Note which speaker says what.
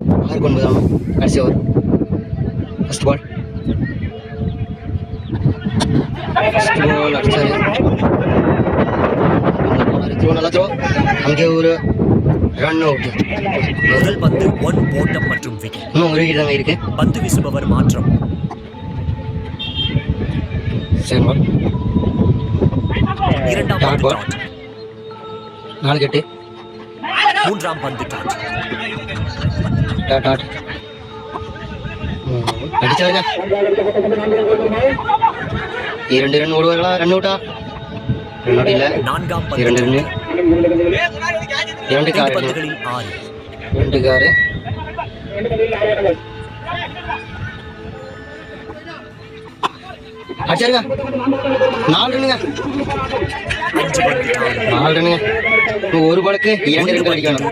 Speaker 1: 6-9 கடைசி over. First ball அடிச்சாரு. நல்லா த்ரோ. அங்கே ஒரு ரன் அவுட்.
Speaker 2: முதல் பந்து 1 ஓட்டம் மற்றும் விக்கெட்.
Speaker 1: இன்னும் ஒரு விக்கெட் தாங்க இருக்கு.
Speaker 2: பந்து வீசுபவர் மாற்றம்.
Speaker 1: சரி பால்.
Speaker 2: இரண்டாம் பந்து டாட்.
Speaker 1: 4 விக்கெட்.
Speaker 2: மூன்றாம் பந்து டாட்.
Speaker 1: டாட் அடிச்சாருங்க. 2 ரன் ஓடுவார்களா? ரன் அவுட்டா? ரன் அவுட் இல்ல.
Speaker 2: நான்காம் பந்து
Speaker 1: 2 ரன். 2 கார்.
Speaker 2: பந்துகளில் 6.
Speaker 1: 2 கார். அடிச்சாருங்க. 4 ரன்னுங்க.
Speaker 2: 5 பந்து டாட்.
Speaker 1: 4 ரன்னுங்க. ஒரு பாலுக்கு 2 ரன் அடிக்கணும்.